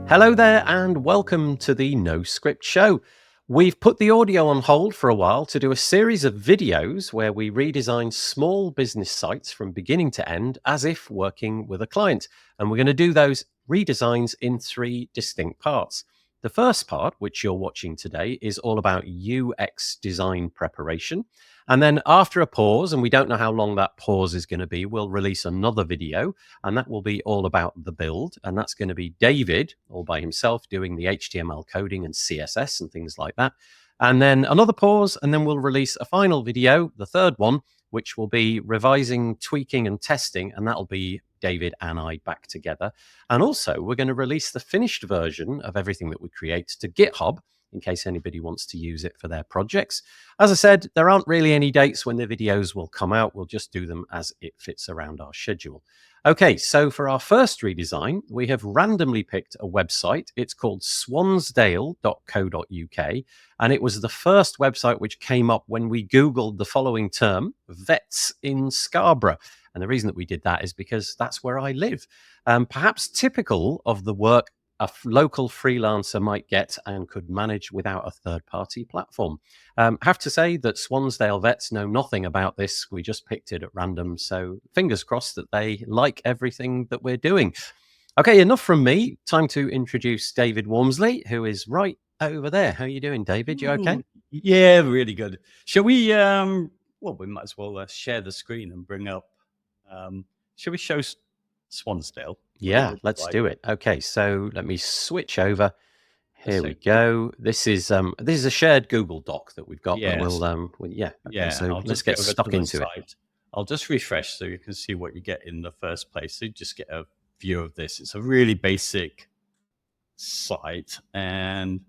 Hello there and welcome to the No Script Show. We've put the audio on hold for a while to do a series of videos where we redesign small business sites from beginning to end as if working with a client. And we're going to do those redesigns in three distinct parts. The first part, which you're watching today, is all about UX design preparation. And then after a pause, and we don't know how long that pause is going to be, we'll release another video, and that will be all about the build. And that's going to be David all by himself doing the HTML coding and CSS and things like that. And then another pause, and then we'll release a final video, the third one, which will be revising, tweaking, and testing. And that'll be David and I back together. And also, we're going to release the finished version of everything that we create to GitHub, in case anybody wants to use it for their projects. As I said, there aren't really any dates when the videos will come out. We'll just do them as it fits around our schedule. Okay, so for our first redesign, we have randomly picked a website. It's called swansdale.co.uk, and it was the first website which came up when we Googled the following term, vets in Scarborough. And the reason that we did that is because that's where I live. Perhaps typical of the work a local freelancer might get and could manage without a third-party platform. Have to say that Swansdale vets know nothing about this. We just picked it at random, so fingers crossed that they like everything that we're doing. Okay, enough from me. Time to introduce David Wormsley, who is right over there. How are you doing, David? You okay? Yeah, really good. Shall we, we might as well share the screen and bring up, shall we show Swansdale? Yeah, let's do it. Okay, so let me switch over. Here we go. This is a shared Google Doc that we've got. Yes. So let's get stuck into it. I'll just refresh so you can see what you get in the first place. So you just get a view of this. It's a really basic site. And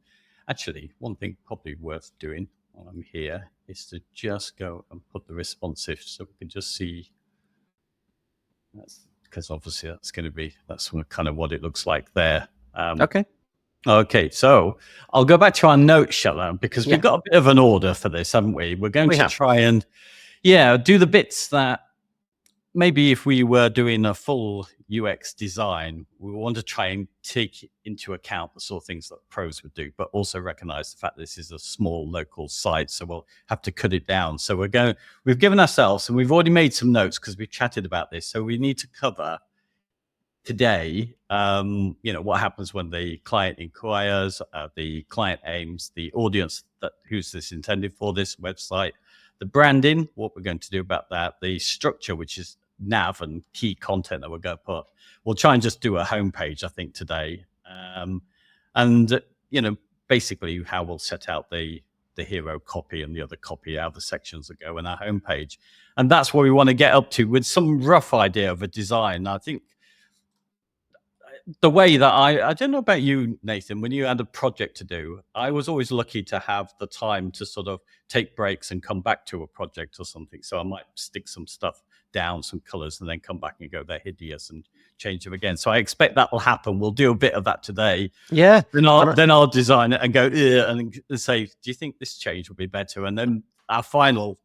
actually, one thing probably worth doing while I'm here is to just go and put the responsive so we can just see. Because obviously that's kind of what it looks like there. Okay, so I'll go back to our notes, shall I? Because we've got a bit of an order for this, haven't we? We're going to try and, do the bits that maybe if we were doing a full UX design, we want to try and take into account the sort of things that pros would do, but also recognize the fact that this is a small local site, so we'll have to cut it down. So we've given ourselves, and we've already made some notes because we've chatted about this. So we need to cover today, what happens when the client inquires, the client aims, the audience who's this intended for, this website, the branding, what we're going to do about that, the structure, which is nav and key content that we're going to put. We'll try and just do a homepage, I think, today. Basically how we'll set out the hero copy and the other copy, how the sections that go in our homepage. And that's what we want to get up to with some rough idea of a design. I think the way that I don't know about you, Nathan, when you had a project to do, I was always lucky to have the time to sort of take breaks and come back to a project or something. So I might stick some stuff down, some colors, and then come back and go, they're hideous, and change them again. So I expect that will happen. We'll do a bit of that today. Yeah. Then I'll design it and go, and say, do you think this change will be better? And then our final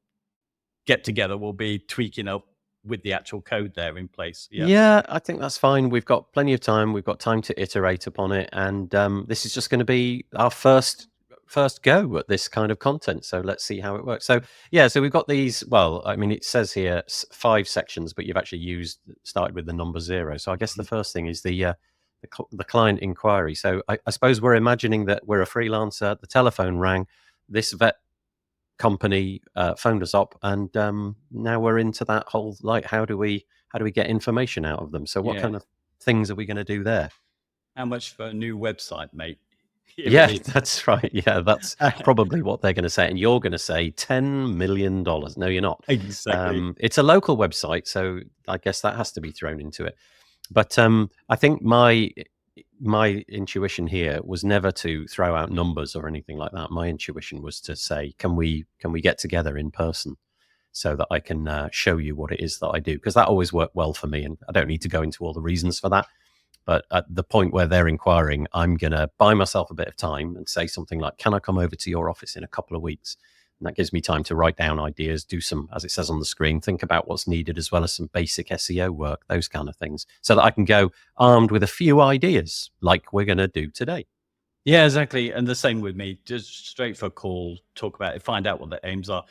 get together will be tweaking up with the actual code there in place. Yeah, I think that's fine. We've got plenty of time. We've got time to iterate upon it. And this is just going to be our first go at this kind of content. So let's see how it works. So we've got these, it says here 5 sections, but you've actually started with the number 0. So I guess the first thing is the client inquiry. So I suppose we're imagining that we're a freelancer. The telephone rang. This vet company phoned us up, and now we're into that whole, like, how do we get information out of them? So what kind of things are we going to do there? How much for a new website, mate? Yeah, that's right. Yeah, that's probably what they're going to say. And you're going to say $10 million. No, you're not. Exactly. It's a local website, so I guess that has to be thrown into it. But I think my intuition here was never to throw out numbers or anything like that. My intuition was to say, can we get together in person so that I can show you what it is that I do? Because that always worked well for me, and I don't need to go into all the reasons for that. But at the point where they're inquiring, I'm going to buy myself a bit of time and say something like, can I come over to your office in a couple of weeks And that gives me time to write down ideas, do some, as it says on the screen, think about what's needed, as well as some basic SEO work, those kind of things, so that I can go armed with a few ideas like we're going to do today. Yeah, exactly. And the same with me, just straight for a call, talk about it, find out what the aims are.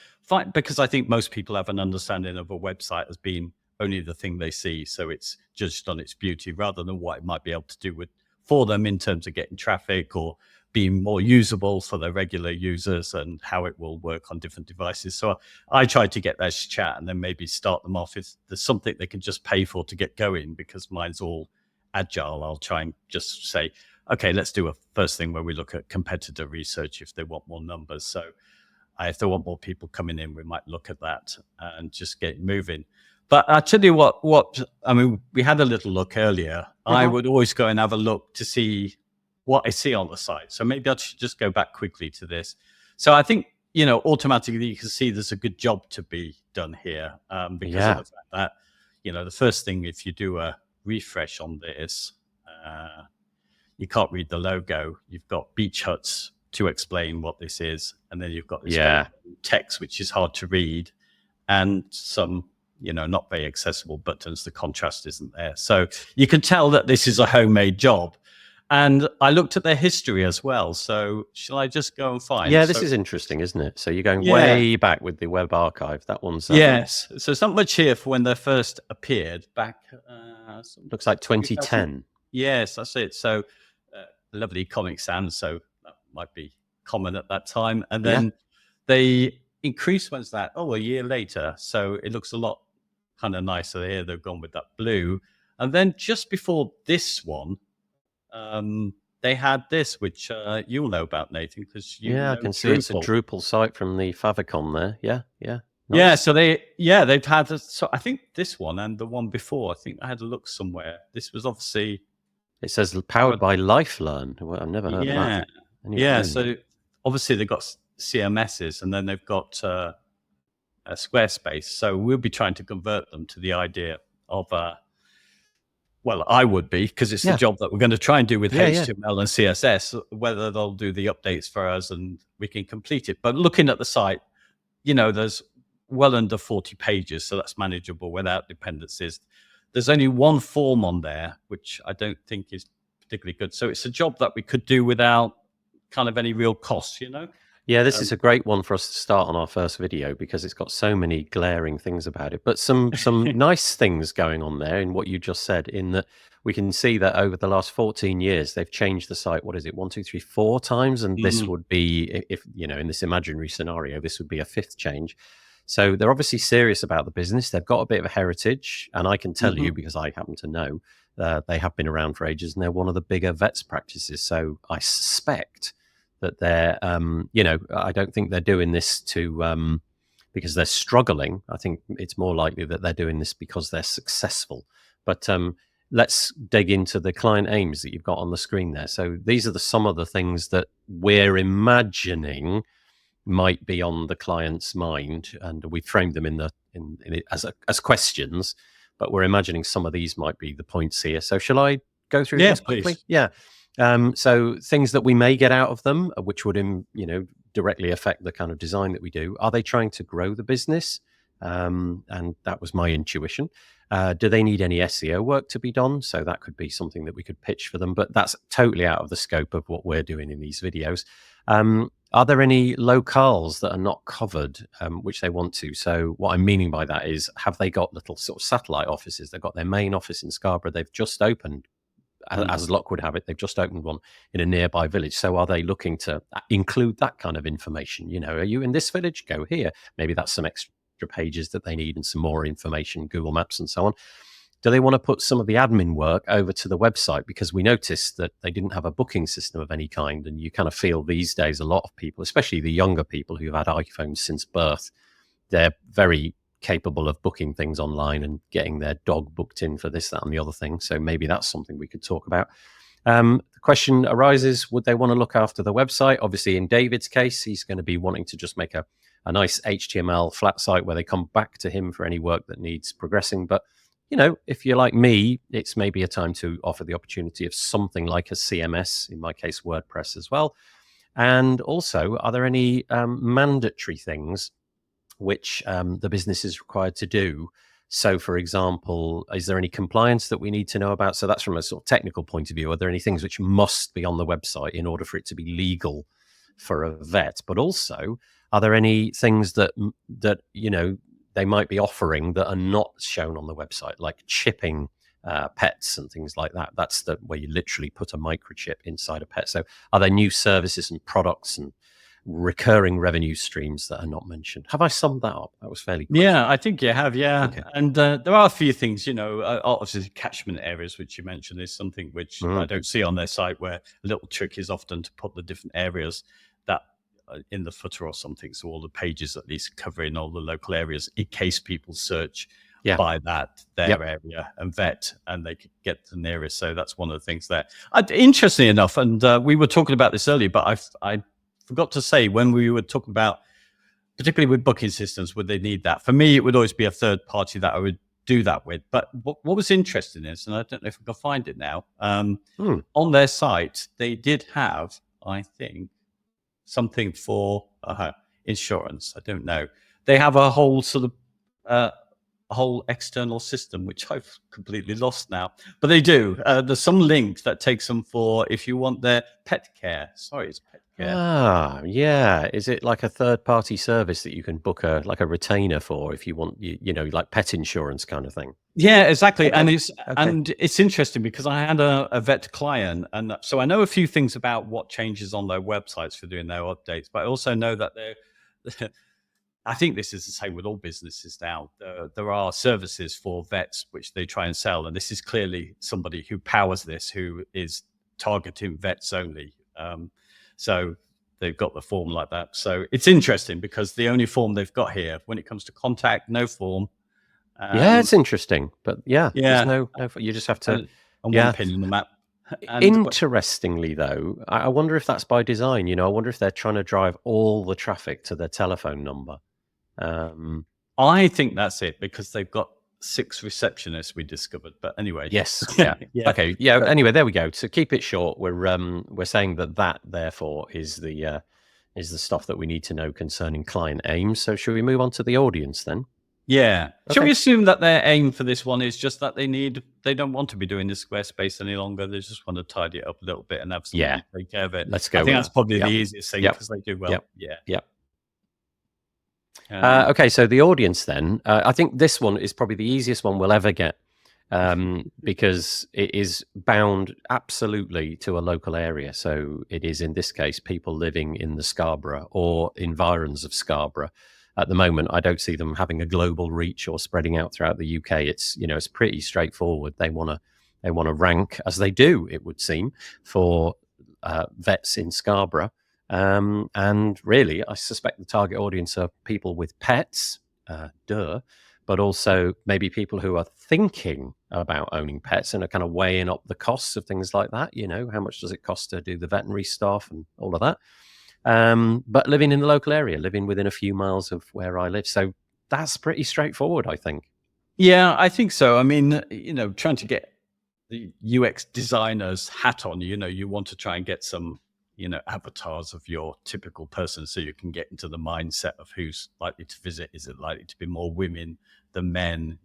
Because I think most people have an understanding of a website as being only the thing they see. So it's judged on its beauty rather than what it might be able to do for them in terms of getting traffic or being more usable for their regular users and how it will work on different devices. So I try to get that chat and then maybe start them off. If there's something they can just pay for to get going, because mine's all agile, I'll try and just say, okay, let's do a first thing where we look at competitor research if they want more numbers. So if they want more people coming in, we might look at that and just get moving. But I'll tell you what, I mean, we had a little look earlier. I would always go and have a look to see what I see on the site. So maybe I should just go back quickly to this. So I think, automatically you can see there's a good job to be done here because of the fact that, the first thing, if you do a refresh on this, you can't read the logo. You've got beach huts to explain what this is. And then you've got this text, which is hard to read, and some, not very accessible buttons. The contrast isn't there. So you can tell that this is a homemade job. And I looked at their history as well. So shall I just go and find? Yeah, this is interesting, isn't it? So you're going way back with the web archive. That one's... yes. So it's not much here for when they first appeared back... looks like 2010. Yes, that's it. So lovely Comic Sans, so that might be common at that time. And then they increased, when's that? Oh, a year later. So it looks a lot kind of nicer here. They've gone with that blue. And then just before this one, they had this, which you'll know about, Nathan, because I can see it's a Drupal site from the Favicon there. Yeah. Nice. Yeah, so they've had, so I think this one and the one before, I think I had a look somewhere. This was obviously... It says powered by LifeLearn. Well, I've never heard of that. Yeah, so obviously they've got CMSs and then they've got a Squarespace. So we'll be trying to convert them to the idea of, well, I would be, because it's the job that we're going to try and do with HTML and CSS, whether they'll do the updates for us and we can complete it. But looking at the site, there's well under 40 pages, so that's manageable without dependencies. There's only one form on there, which I don't think is particularly good. So it's a job that we could do without kind of any real costs, Yeah, this is a great one for us to start on our first video because it's got so many glaring things about it. But some nice things going on there in what you just said, in that we can see that over the last 14 years, they've changed the site, what is it, 1, 2, 3, 4 times? And this would be, if in this imaginary scenario, this would be a 5th change. So they're obviously serious about the business. They've got a bit of a heritage, and I can tell you, because I happen to know, they have been around for ages, and they're one of the bigger vets practices. So I suspect that they're, I don't think they're doing this to because they're struggling. I think it's more likely that they're doing this because they're successful. But let's dig into the client aims that you've got on the screen there. So these are some of the things that we're imagining might be on the client's mind, and we framed them in it as questions, but we're imagining some of these might be the points here. So shall I go through this quickly? Please. Yeah. So things that we may get out of them, which would directly affect the kind of design that we do. Are they trying to grow the business? And that was my intuition. Do they need any SEO work to be done? So that could be something that we could pitch for them, but that's totally out of the scope of what we're doing in these videos. Are there any locales that are not covered, which they want to? So what I'm meaning by that is, have they got little sort of satellite offices? They've got their main office in Scarborough. They've just opened, as luck would have it, they've just opened one in a nearby village. So are they looking to include that kind of information? Are you in this village? Go here. Maybe that's some extra pages that they need and some more information, Google Maps and so on. Do they want to put some of the admin work over to the website? Because we noticed that they didn't have a booking system of any kind. And you kind of feel these days a lot of people, especially the younger people who've had iPhones since birth, they're very capable of booking things online and getting their dog booked in for this, that, and the other thing. So maybe that's something we could talk about. The question arises, would they want to look after the website? Obviously, in David's case, he's going to be wanting to just make a nice HTML flat site where they come back to him for any work that needs progressing. But if you're like me, it's maybe a time to offer the opportunity of something like a CMS, in my case, WordPress as well. And also, are there any mandatory things which the business is required to do? So, for example, is there any compliance that we need to know about? So that's from a sort of technical point of view. Are there any things which must be on the website in order for it to be legal for a vet? But also, are there any things that they might be offering that are not shown on the website, like chipping pets and things like that? That's where you literally put a microchip inside a pet. So, are there new services and products and recurring revenue streams that are not mentioned? Have I summed that up? That was fairly quick. Yeah, I think you have. Yeah. Okay. And there are a few things, obviously catchment areas, which you mentioned, is something which I don't see on their site, where a little trick is often to put the different areas that in the footer or something. So all the pages at least covering all the local areas in case people search by their area and vet, and they could get to the nearest. So that's one of the things there. Interestingly enough, and we were talking about this earlier, but I forgot to say when we were talking about, particularly with booking systems, would they need that? For me, it would always be a third party that I would do that with. But what was interesting is, and I don't know if I can find it now, on their site, they did have, I think, something for insurance. I don't know. They have a whole sort of a whole external system, which I've completely lost now. But they do. There's some link that takes them for if you want their pet care. Sorry, it's pet care. Ah, yeah. Is it like a third-party service that you can book a retainer for if you want, like pet insurance kind of thing? Yeah, exactly. Okay. And it's interesting because I had a vet client, and so I know a few things about what changes on their websites for doing their updates. But I also know that they're I think this is the same with all businesses now. There are services for vets which they try and sell, and this is clearly somebody who powers this, who is targeting vets only. So they've got the form like that. So it's interesting because the only form they've got here, when it comes to contact, no form. Yeah, it's interesting, but there's no. You just have to. And one pin in the map. Interestingly, though, I wonder if that's by design. I wonder if they're trying to drive all the traffic to their telephone number. I think that's it, because they've got 6 receptionists, we discovered. But anyway, yes, yeah. Okay, yeah. Anyway, there we go. To keep it short, we're saying that therefore is the stuff that we need to know concerning client aims. So, should we move on to the audience then? Yeah. Okay. Shall we assume that their aim for this one is just that they don't want to be doing the Squarespace any longer? They just want to tidy it up a little bit and have somebody take care of it. Let's go. I think that's probably the easiest thing, because they do well. Yep. Okay, so the audience then, I think this one is probably the easiest one we'll ever get, because it is bound absolutely to a local area. So it is, in this case, people living in the Scarborough or environs of Scarborough. At the moment, I don't see them having a global reach or spreading out throughout the UK. It's it's pretty straightforward. They want to rank, as they do, it would seem, for vets in Scarborough. And really, I suspect the target audience are people with pets, but also maybe people who are thinking about owning pets and are kind of weighing up the costs of things like that. How much does it cost to do the veterinary stuff and all of that? But living in the local area, living within a few miles of where I live. So that's pretty straightforward, I think. Yeah, I think so. I mean, trying to get the UX designer's hat on, you want to try and get some avatars of your typical person, so you can get into the mindset of who's likely to visit. Is it likely to be more women than men?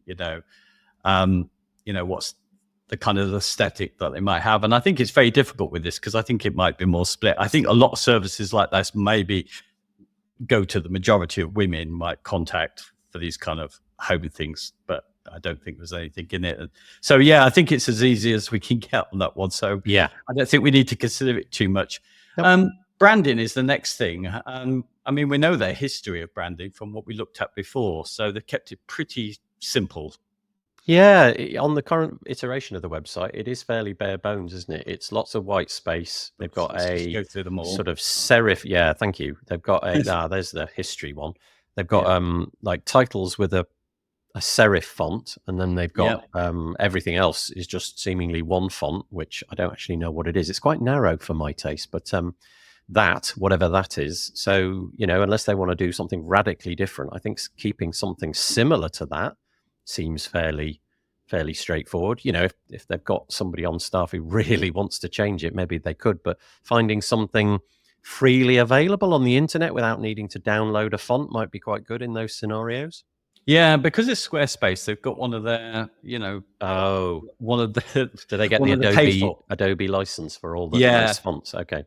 What's the kind of aesthetic that they might have? And I think it's very difficult with this, because I think it might be more split. I think a lot of services like this maybe go to the majority of women might contact for these kind of home things, but I don't think there's anything in it. So I think it's as easy as we can get on that one. So I don't think we need to consider it too much. Nope. Branding is the next thing. I mean, we know their history of branding from what we looked at before, so they've kept it pretty simple. Yeah, on the current iteration of the website, it is fairly bare bones, isn't it? It's lots of white space. They've got go through them all. Sort of serif. Yeah, thank you. They've got a there's the history one. They've got like titles with a serif font, and then they've got everything else is just seemingly one font, which I don't actually know what it is. It's quite narrow for my taste, but that, whatever that is. So, unless they want to do something radically different, I think keeping something similar to that seems fairly straightforward. If they've got somebody on staff who really wants to change it, maybe they could, but finding something freely available on the internet without needing to download a font might be quite good in those scenarios. Yeah, because it's Squarespace, they've got one of their, one of the do they get one the Adobe license for all the nice fonts? Okay.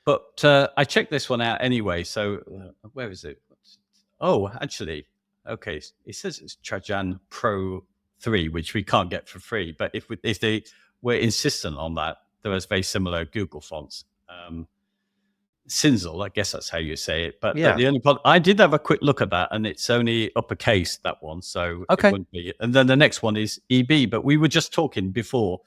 But I checked this one out anyway. So where is it? Oh, actually, okay. It says it's Trajan Pro 3, which we can't get for free. But if they were insistent on that, there was very similar Google fonts. Cinzel, I guess that's how you say it. But the only problem, I did have a quick look at that, and it's only uppercase, that one. So it wouldn't be. And then the next one is EB. But we were just talking before,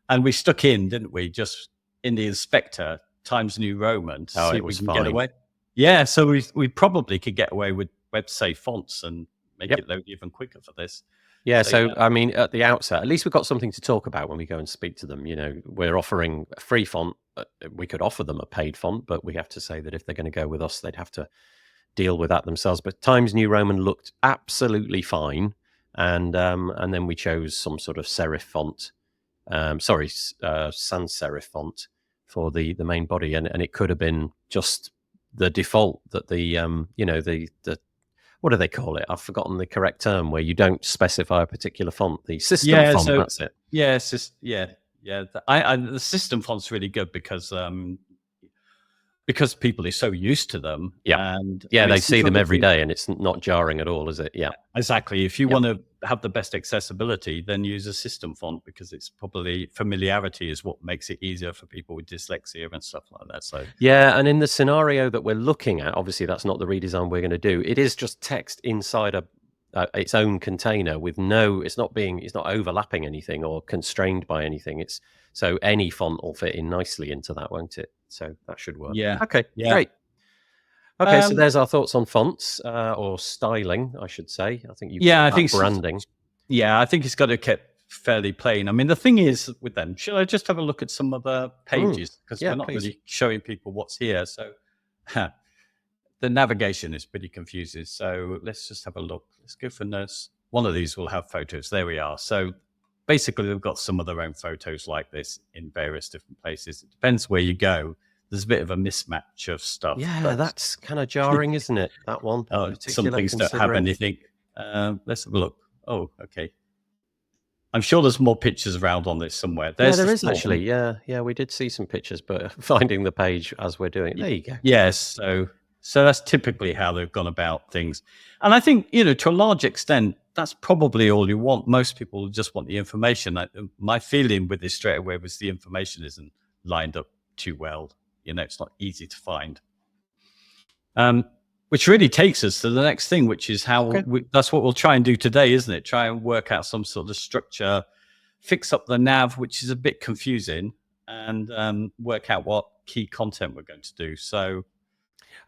and we stuck in, didn't we? Just in the inspector Times New Roman to see if we can get away. Yeah, so we probably could get away with web-safe fonts and make it load even quicker for this. Yeah, so I mean, at the outset, at least we've got something to talk about when we go and speak to them. We're offering a free font. We could offer them a paid font, but we have to say that if they're going to go with us, they'd have to deal with that themselves. But Times New Roman looked absolutely fine, and then we chose some sort of serif font, sans serif font for the main body, and it could have been just the default that the what do they call it? I've forgotten the correct term, where you don't specify a particular font. The system font, that's it. Yes, the system font's really good because people are so used to them. Yeah, and they see them every day, and it's not jarring at all, is it? Yeah, exactly. If you want to have the best accessibility, then use a system font, because it's probably familiarity is what makes it easier for people with dyslexia and stuff like that. So and in the scenario that we're looking at, obviously that's not the redesign we're going to do. It is just text inside its own container with it's not overlapping anything or constrained by anything. So any font will fit in nicely into that, won't it? So that should work. Yeah. Okay. Yeah. Great. Okay, so there's our thoughts on fonts, or styling, I should say. I think I think branding. I think it's got to keep fairly plain. I mean, the thing is with them, should I just have a look at some of the pages? Because we're not really showing people what's here. So the navigation is pretty confusing. So let's just have a look. Let's go for nurse. One of these will have photos. There we are. So basically, they've got some of their own photos like this in various different places. It depends where you go. There's a bit of a mismatch of stuff. Yeah, that's kind of jarring, isn't it? That one. Some things don't have anything. Let's have a look. Oh, okay. I'm sure there's more pictures around on this somewhere. There is actually. Yeah, we did see some pictures, but finding the page as we're doing it. There you go. Yes, so that's typically how they've gone about things. And I think, to a large extent, that's probably all you want. Most people just want the information. My feeling with this straight away was the information isn't lined up too well. It's not easy to find. Which really takes us to the next thing, which is how that's what we'll try and do today, isn't it? Try and work out some sort of structure, fix up the nav, which is a bit confusing, and work out what key content we're going to do. So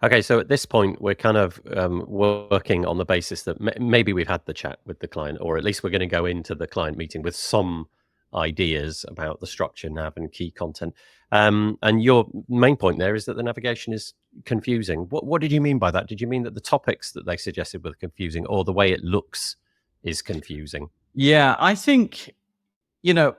at this point, we're kind of working on the basis that maybe we've had the chat with the client, or at least we're going to go into the client meeting with some ideas about the structure, nav, and key content. And your main point there is that the navigation is confusing. What did you mean by that? Did you mean that the topics that they suggested were confusing, or the way it looks is confusing? Yeah, I think, I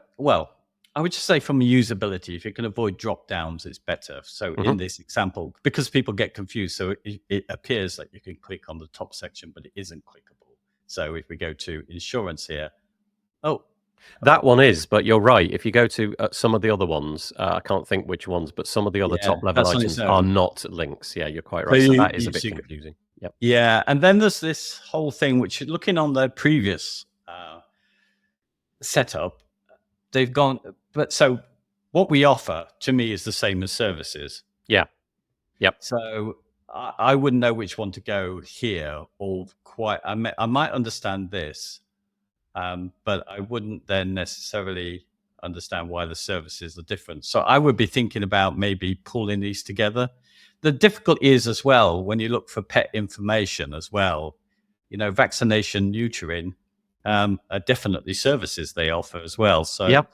would just say from usability, if you can avoid drop downs, it's better. So in this example, because people get confused, so it appears like you can click on the top section, but it isn't clickable. So if we go to insurance here, that one is, but you're right. If you go to some of the other ones, I can't think which ones, but some of the other top level items are not links. Yeah, you're quite right. So that is a bit confusing. Yep. Yeah, and then there's this whole thing, which looking on the previous setup, they've gone. But so what we offer to me is the same as services. Yeah. Yep. So I wouldn't know which one to go here, or I might understand this. But I wouldn't then necessarily understand why the services are different. So I would be thinking about maybe pulling these together. The difficulty is as well, when you look for pet information as well, vaccination, neutering are definitely services they offer as well. So Yep.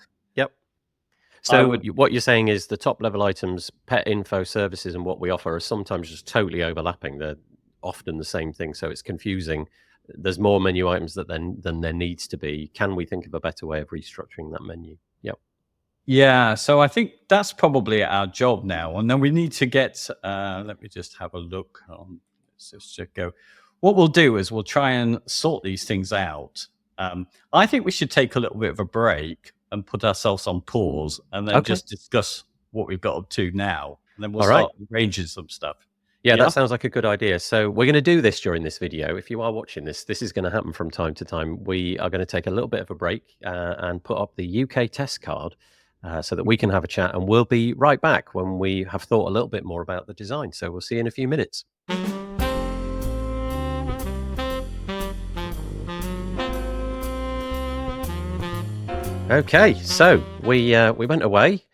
So what you're saying is the top level items, pet info, services, and what we offer are sometimes just totally overlapping. They're often the same thing, so it's confusing. There's more menu items than there needs to be. Can we think of a better way of restructuring that menu? Yep. Yeah, so I think that's probably our job now. And then we need to get, let me just have a look on, let's just go. What we'll do is we'll try and sort these things out. I think we should take a little bit of a break and put ourselves on pause and then just discuss what we've got up to now. And then we'll start arranging some stuff. Yeah, that sounds like a good idea. So we're going to do this during this video. If you are watching this, this is going to happen from time to time. We are going to take a little bit of a break and put up the UK test card so that we can have a chat. And we'll be right back when we have thought a little bit more about the design. So we'll see you in a few minutes. Okay, so we went away,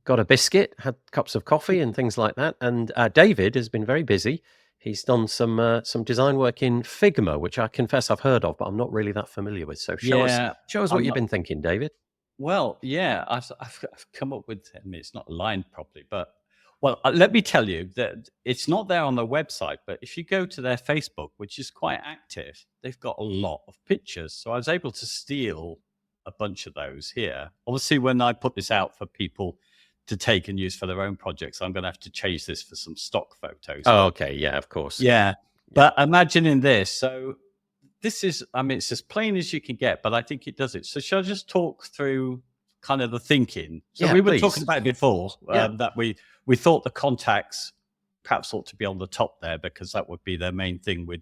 got a biscuit, had cups of coffee and things like that. And David has been very busy. He's done some design work in Figma, which I confess I've heard of, but I'm not really that familiar with. So show us what you've been thinking, David. Well, yeah, I've come up with, I mean, it's not aligned properly, but well, let me tell you that it's not there on the website, but if you go to their Facebook, which is quite active, they've got a lot of pictures. So I was able to steal a bunch of those here. Obviously, when I put this out for people to take and use for their own projects, I'm going to have to change this for some stock photos. Oh, okay. Yeah, of course. Yeah. But imagining this. So this is, I mean, it's as plain as you can get, but I think it does it. So shall I just talk through kind of the thinking? So we were talking about it before, that we thought the contacts perhaps ought to be on the top there because that would be their main thing with,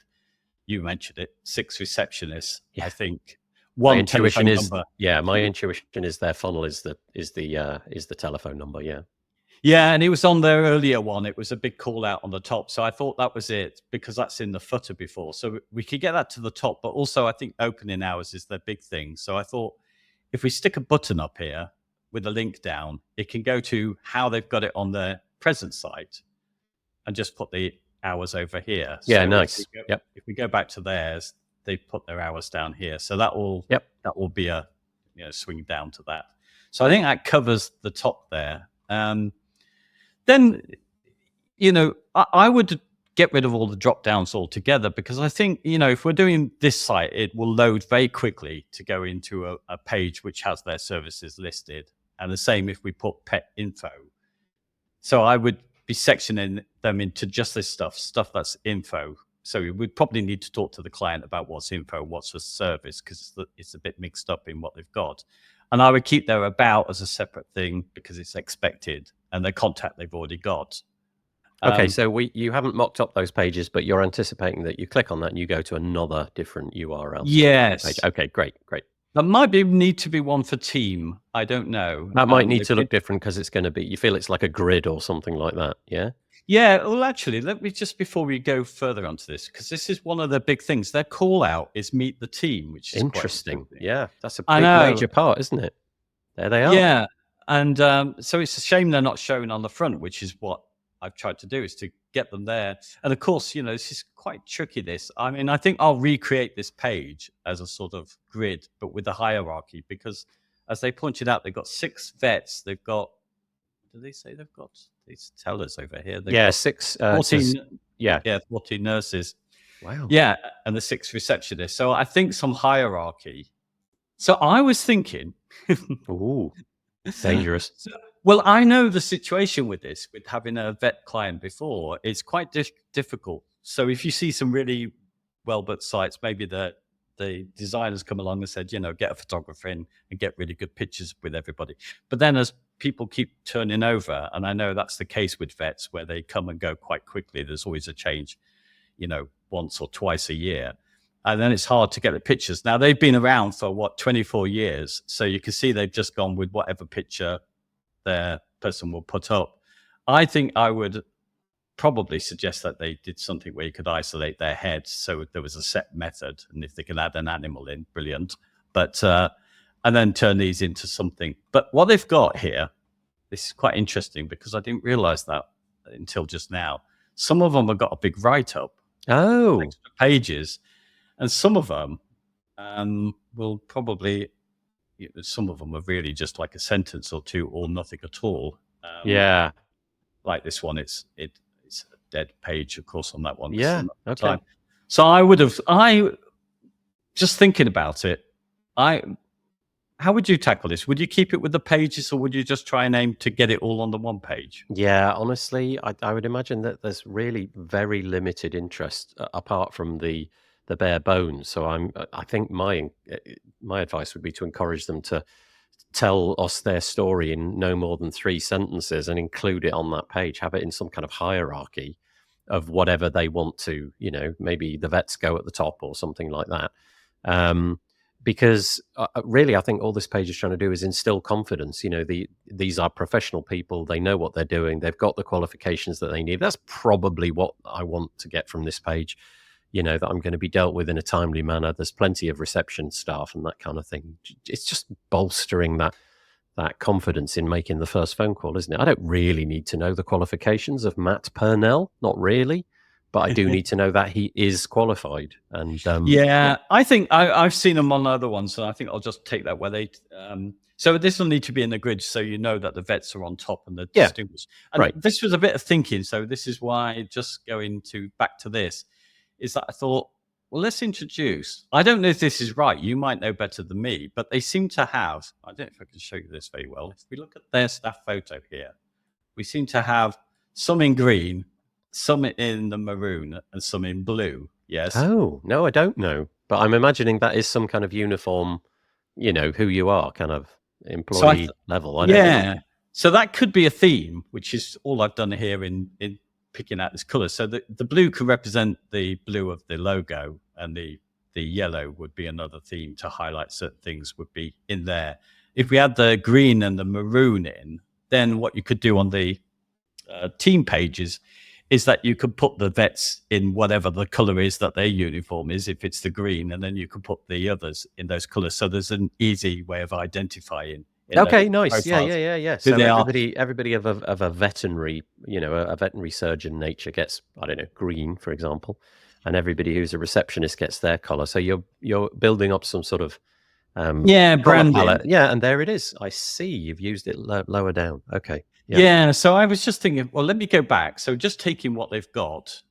you mentioned it, 6 receptionists. I think one intuition is number. My intuition is their funnel is the telephone number. Yeah, and it was on their earlier one. It was a big call out on the top. So I thought that was it because that's in the footer before. So we could get that to the top. But also I think opening hours is their big thing. So I thought if we stick a button up here with a link down, it can go to how they've got it on their present site and just put the hours over here. Yeah, so nice. If we go back to theirs, they put their hours down here. So that will be a swing down to that. So I think that covers the top there. Then, I would get rid of all the drop downs altogether because I think, if we're doing this site, it will load very quickly to go into a page which has their services listed. And the same if we put pet info. So I would be sectioning them into just this stuff that's info. So we'd probably need to talk to the client about what's info, what's a service, because it's a bit mixed up in what they've got. And I would keep their about as a separate thing because it's expected and their contact they've already got. Okay, so you haven't mocked up those pages, but you're anticipating that you click on that and you go to another different URL. Yes. Page. Okay, great. That might need to be one for team. I don't know. That might need to look different because it's going to be, you feel it's like a grid or something like that, yeah? Yeah, well, actually, let me just, before we go further onto this, because this is one of the big things. Their call out is meet the team, which is interesting. Yeah, that's a big major part, isn't it? There they are. Yeah, and so it's a shame they're not showing on the front, which is what I've tried to do, is to get them there. And of course, this is quite tricky, this. I mean, I think I'll recreate this page as a sort of grid, but with the hierarchy, because as they pointed out, they've got 6 vets. They've got, do they say they've got? These tellers over here. They've got 6. 14, 14 nurses. Wow. Yeah, and the 6 receptionists. So I think some hierarchy. So I was thinking, ooh, dangerous. Well, I know the situation with this, with having a vet client before, it's quite difficult. So if you see some really well-built sites, maybe the designers come along and said, get a photographer in and get really good pictures with everybody. But then as people keep turning over, and I know that's the case with vets where they come and go quite quickly, there's always a change, once or twice a year. And then it's hard to get the pictures. Now, they've been around for, 24 years. So you can see they've just gone with whatever picture their person will put up. I think I would probably suggest that they did something where you could isolate their heads. So there was a set method. And if they could add an animal in, brilliant. But, and then turn these into something. But what they've got here, this is quite interesting because I didn't realize that until just now. Some of them have got a big write-up. Oh. Pages. And some of them will probably, some of them are really just like a sentence or two or nothing at all. Like this one, it's a dead page, of course, on that one. Yeah, okay. So I just thinking about it, how would you tackle this? Would you keep it with the pages, or would you just try and aim to get it all on the one page? Yeah, honestly, I would imagine that there's really very limited interest apart from the bare bones. So I think my advice would be to encourage them to tell us their story in no more than 3 sentences and include it on that page. Have it in some kind of hierarchy of whatever they want to. Maybe the vets go at the top or something like that. Because really, I think all this page is trying to do is instill confidence. These are professional people. They know what they're doing. They've got the qualifications that they need. That's probably what I want to get from this page. That I'm going to be dealt with in a timely manner. There's plenty of reception staff and that kind of thing. It's just bolstering that confidence in making the first phone call, isn't it? I don't really need to know the qualifications of Matt Purnell, not really. But I do need to know that he is qualified. And I think I've seen them on other ones, and I think I'll just take that where they. So this will need to be in the grid, so you know that the vets are on top and the distinguished. And right. This was a bit of thinking, so this is why just going back to this is that I thought, well, let's introduce. I don't know if this is right. You might know better than me, but they seem to have. I don't know if I can show you this very well. If we look at their staff photo here, we seem to have some in green, some in the maroon, and some in blue. Yes. Oh, no, I don't know. But I'm imagining that is some kind of uniform, who you are, kind of employee level. I don't know. So that could be a theme, which is all I've done here in picking out this color. So the blue could represent the blue of the logo, and the yellow would be another theme to highlight certain things would be in there. If we add the green and the maroon in, then what you could do on the team pages is that you could put the vets in whatever the color is that their uniform is, if it's the green, and then you could put the others in those colors. So there's an easy way of identifying. Okay, nice. Yeah. So everybody of a veterinary, a veterinary surgeon nature gets, I don't know, green, for example, and everybody who's a receptionist gets their color. So you're building up some sort of branding. Palette. Yeah, and there it is. I see you've used it lower down. Okay. Yeah. So I was just thinking, well, let me go back. So just taking what they've got.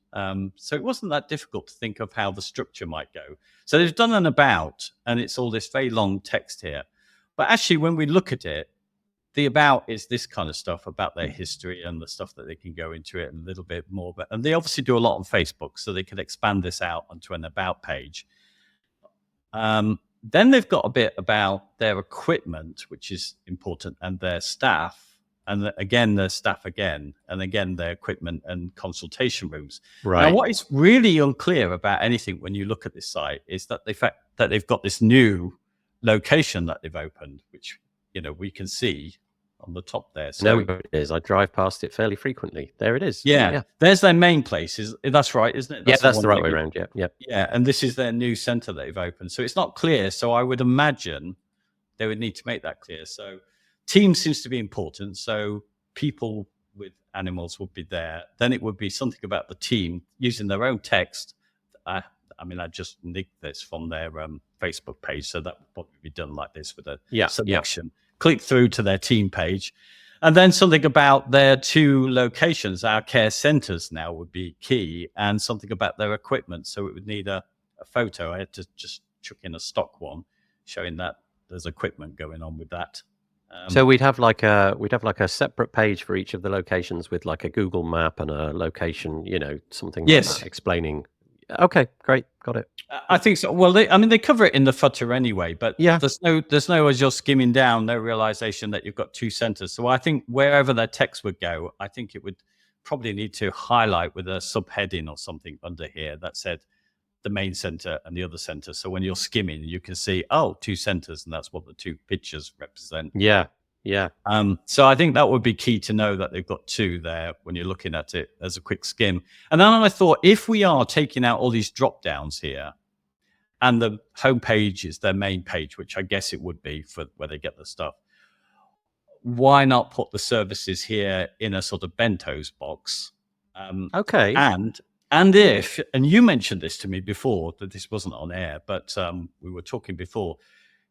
So it wasn't that difficult to think of how the structure might go. So they've done an about, and it's all this very long text here. But actually, when we look at it, the about is this kind of stuff about their history and the stuff that they can go into it a little bit more. And they obviously do a lot on Facebook, so they can expand this out onto an about page. Then they've got a bit about their equipment, which is important, and their staff. And again, their staff again, and again, their equipment and consultation rooms. Right. Now, what is really unclear about anything when you look at this site is that the fact that they've got this new location that they've opened, which, we can see on the top there. So it is. I drive past it fairly frequently. There it is. Yeah. There's their main place. That's right, isn't it? That's the right way around. Yeah. Yeah. And this is their new center that they've opened. So it's not clear. So I would imagine they would need to make that clear. So team seems to be important. So people with animals would be there. Then it would be something about the team using their own text. I just nicked this from their Facebook page. So that would probably be done like this with a selection. Click through to their team page. And then something about their 2 locations, our care centers now would be key, and something about their equipment. So it would need a photo. I had to just chuck in a stock one showing that there's equipment going on with that. So we'd have like a separate page for each of the locations with like a Google map and a location, something like that, explaining. Okay, great, got it. I think so. Well, they cover it in the footer anyway, but there's no as you're skimming down, no realization that you've got 2 centers. So I think wherever their text would go, I think it would probably need to highlight with a subheading or something under here that said the main center and the other center. So when you're skimming, you can see, 2 centers, and that's what the 2 pictures represent. Yeah. So I think that would be key to know that they've got 2 there when you're looking at it as a quick skim. And then I thought, if we are taking out all these drop downs here, and the home page is their main page, which I guess it would be for where they get the stuff, why not put the services here in a sort of bentos box? Okay. And you mentioned this to me before, that this wasn't on air, but we were talking before.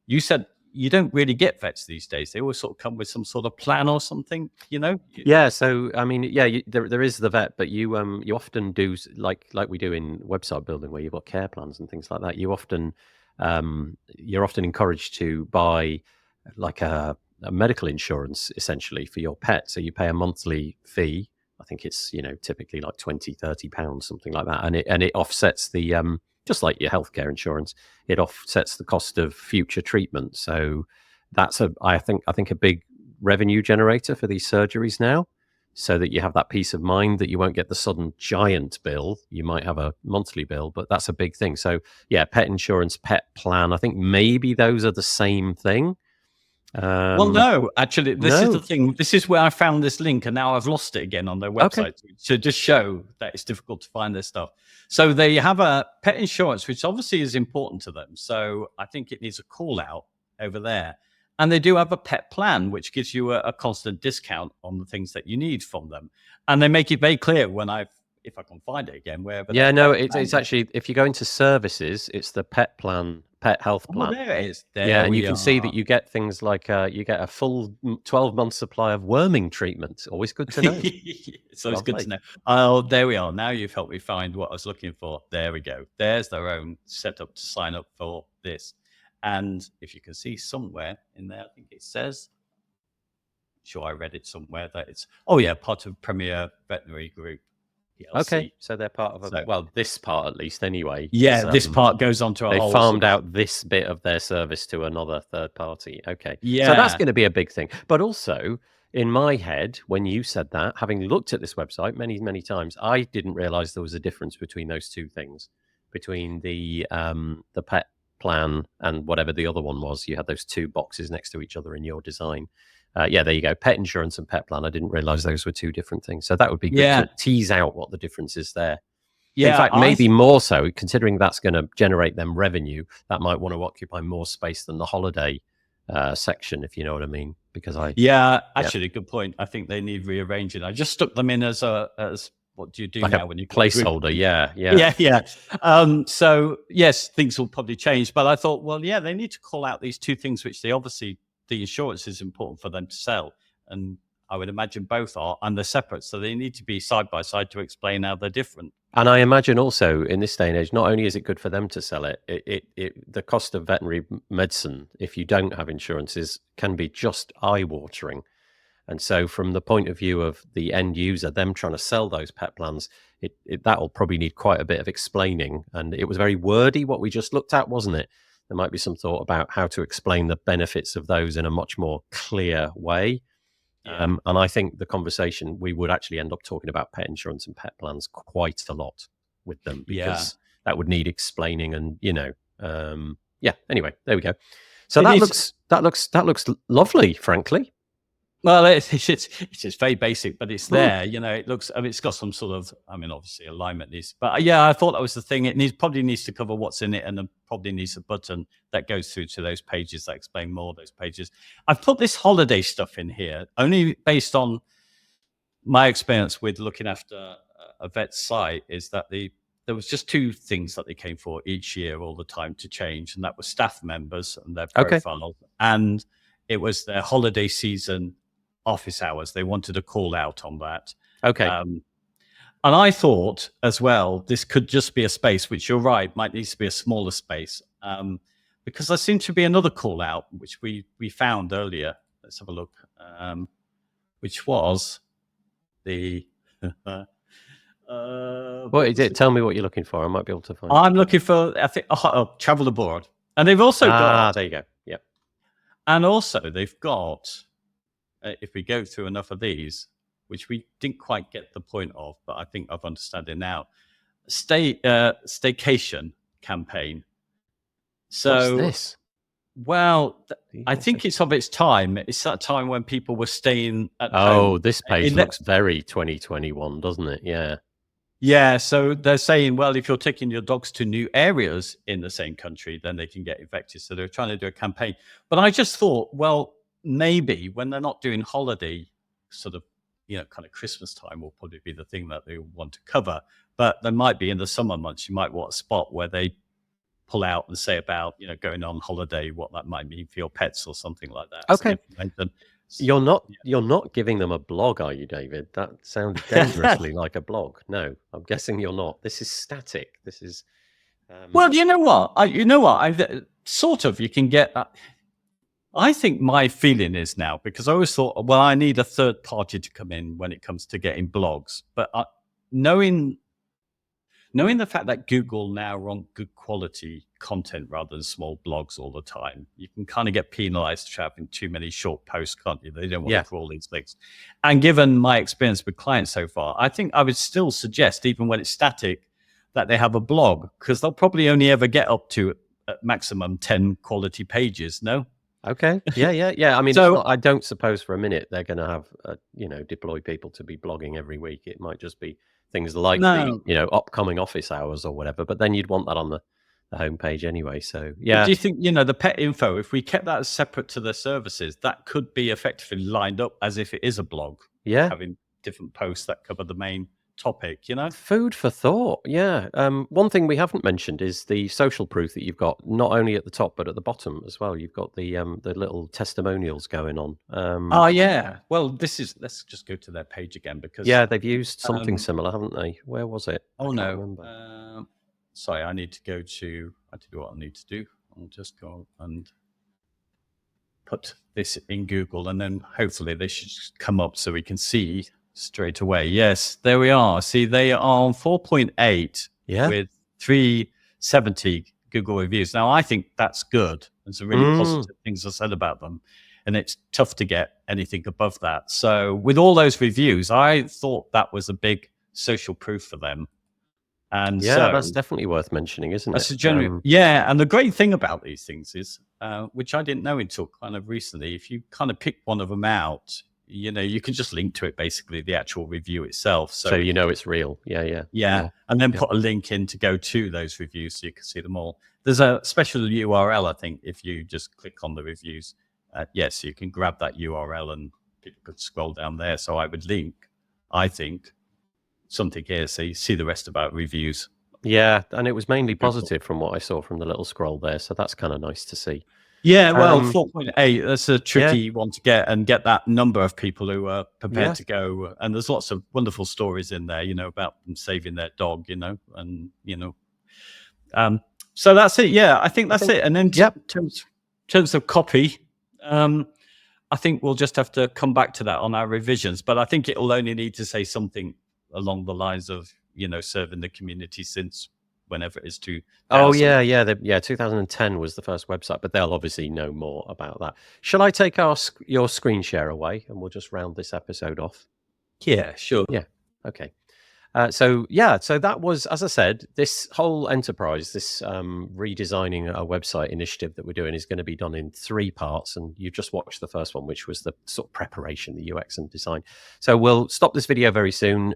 You said you don't really get vets these days. They always sort of come with some sort of plan or something, Yeah. So there is the vet, but you often do like we do in website building, where you've got care plans and things like that. You're often encouraged to buy medical insurance essentially for your pet. So you pay a monthly fee. I think it's typically like £20-30, something like that, and it offsets the just like your healthcare insurance, it offsets the cost of future treatment. So that's I think a big revenue generator for these surgeries now, so that you have that peace of mind that you won't get the sudden giant bill. You might have a monthly bill, but that's a big thing. So yeah, pet insurance, pet plan, I think maybe those are the same thing. Well, no, actually, this is No. the thing. This is where I found this link, and now I've lost it again on their website to just show that it's difficult to find this stuff. So they have a pet insurance, which obviously is important to them. So I think it needs a call out over there. And they do have a pet plan, which gives you a constant discount on the things that you need from them. And they make it very clear if I can find it again, wherever. Yeah, no, it's actually, if you go into services, it's the pet plan, pet health plan. Oh, there it is. Yeah, and you can see that you get things like you get a full 12-month supply of worming treatment. Always good to know. So it's good to know. Oh, there we are. Now you've helped me find what I was looking for. There we go. There's their own setup to sign up for this. And if you can see somewhere in there, I think it says, sure, I read it somewhere that it's, part of Premier Veterinary Group. PLC. Okay, so they're part of this part at least anyway. Yeah, this part goes on to a whole... They farmed out this bit of their service to another third party. Okay. Yeah. So that's going to be a big thing. But also, in my head, when you said that, having looked at this website many, many times, I didn't realize there was a difference between those two things, between the pet plan and whatever the other one was. You had those two boxes next to each other in your design. Yeah, there you go. Pet insurance and pet plan. I didn't realize those were two different things. So that would be good to tease out what the difference is there. Yeah, in fact, maybe more so, considering that's going to generate them revenue, that might want to occupy more space than the holiday section, if you know what I mean. Because actually, good point. I think they need rearranging. I just stuck them in as what do you do like now when you placeholder? Yeah. So yes, things will probably change. But I thought, well, yeah, they need to call out these two things, which they obviously, the insurance is important for them to sell, and I would imagine both are, and they're separate, so they need to be side by side to explain how they're different. And I imagine also in this day and age, not only is it good for them to sell it, the cost of veterinary medicine, if you don't have insurances, can be just eye-watering. And so from the point of view of the end user, them trying to sell those pet plans, that'll probably need quite a bit of explaining. And it was very wordy, what we just looked at, wasn't it? There might be some thought about how to explain the benefits of those in a much more clear way. Yeah. And I think the conversation, we would actually end up talking about pet insurance and pet plans quite a lot with them, because that would need explaining, and anyway, there we go. So that looks lovely, frankly. Well, it's just very basic, but it's there. It looks. I mean, it's got some sort of. I mean, obviously alignment needs, but I thought that was the thing. It probably needs to cover what's in it, and then probably needs a button that goes through to those pages that explain more of those pages. I've put this holiday stuff in here only based on my experience with looking after a vet site. Is that there was just two things that they came for each year, all the time, to change, and that was staff members and their profiles, and it was their holiday season office hours. They wanted a call out on that. Okay. And I thought as well, this could just be a space, which you're right, might need to be a smaller space, because there seemed to be another call out, which we found earlier. Let's have a look, which was the... what is it? Tell me what you're looking for. I might be able to find I'm looking for, I think, travel abroad. And they've also got... there you go. Yep. And also they've got... if we go through enough of these, which we didn't quite get the point of, but I think I've understood it now. Staycation campaign. So, what's this? Well, I think it's of its time. It's that time when people were staying at home. Oh, this page looks very 2021, doesn't it? Yeah. Yeah, so they're saying, well, if you're taking your dogs to new areas in the same country, then they can get infected. So they're trying to do a campaign. But I just thought, well, maybe when they're not doing holiday, sort of, kind of Christmas time will probably be the thing that they want to cover. But there might be in the summer months, you might want a spot where they pull out and say about, going on holiday, what that might mean for your pets or something like that. Okay. You're not giving them a blog, are you, David? That sounds dangerously like a blog. No, I'm guessing you're not. This is static. This is... Well, you know what? I sort of, you can get... I think my feeling is now, because I always thought, well, I need a third party to come in when it comes to getting blogs. But knowing the fact that Google now run good quality content rather than small blogs all the time, you can kind of get penalized for having too many short posts, can't you? They don't want to crawl these things. And given my experience with clients so far, I think I would still suggest, even when it's static, that they have a blog, because they'll probably only ever get up to at maximum 10 quality pages. No? Okay. Yeah. I mean, so, I don't suppose for a minute they're going to have, deploy people to be blogging every week. It might just be things like the, upcoming office hours or whatever. But then you'd want that on the homepage anyway. So, yeah. But do you think, the pet info, if we kept that separate to the services, that could be effectively lined up as if it is a blog? Yeah. Having different posts that cover the main topic, Food for thought. Yeah. One thing we haven't mentioned is the social proof that you've got, not only at the top but at the bottom as well. You've got the little testimonials going on. Yeah. Well, let's just go to their page again, because they've used something similar, haven't they? Where was it? Oh no. Sorry, I need to go to. I do what I need to do. I'll just go and put this in Google, and then hopefully they should come up so we can see straight away. Yes, there we are. See, they are on 4.8 with 370 Google reviews. Now, I think that's good. There's some really positive things I said about them, and it's tough to get anything above that. So with all those reviews, I thought that was a big social proof for them. And that's definitely worth mentioning, isn't it? And the great thing about these things is, which I didn't know until kind of recently, if you kind of pick one of them out, you can just link to it, basically the actual review itself. So it's real. Yeah. And then put a link in to go to those reviews so you can see them all. There's a special URL, I think, if you just click on the reviews. So you can grab that URL and people could scroll down there. So I would link, I think, something here so you see the rest about reviews. Yeah, and it was mainly positive from what I saw from the little scroll there. So that's kind of nice to see. Yeah, well, 4.8, that's a tricky one to get, and get that number of people who are prepared to go. And there's lots of wonderful stories in there, about them saving their dog, and, so that's it. Yeah, I think that's it. And then in terms of copy, I think we'll just have to come back to that on our revisions. But I think it'll only need to say something along the lines of, serving the community since whenever it is to. Oh, yeah. 2010 was the first website, but they'll obviously know more about that. Shall I take your screen share away and we'll just round this episode off? Yeah, sure. Yeah. Okay. So that was, as I said, this whole enterprise, this redesigning a website initiative that we're doing is going to be done in 3 parts. And you just watched the first one, which was the sort of preparation, the UX and design. So we'll stop this video very soon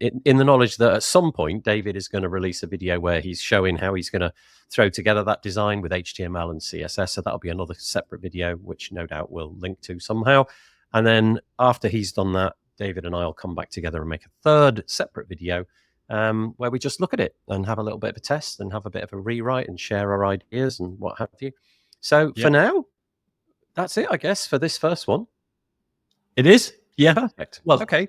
in the knowledge that at some point, David is going to release a video where he's showing how he's going to throw together that design with HTML and CSS. So that'll be another separate video, which no doubt we'll link to somehow. And then after he's done that, David and I will come back together and make a third separate video where we just look at it and have a little bit of a test and have a bit of a rewrite and share our ideas and what have you. So for now, that's it, I guess, for this first one. It is? Yeah. Perfect. Well, okay.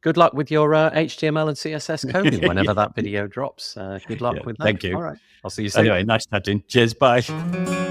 Good luck with your HTML and CSS coding whenever that video drops. Good luck with that. Thank you. All right. I'll see you soon. Anyway, nice chatting. Cheers. Bye.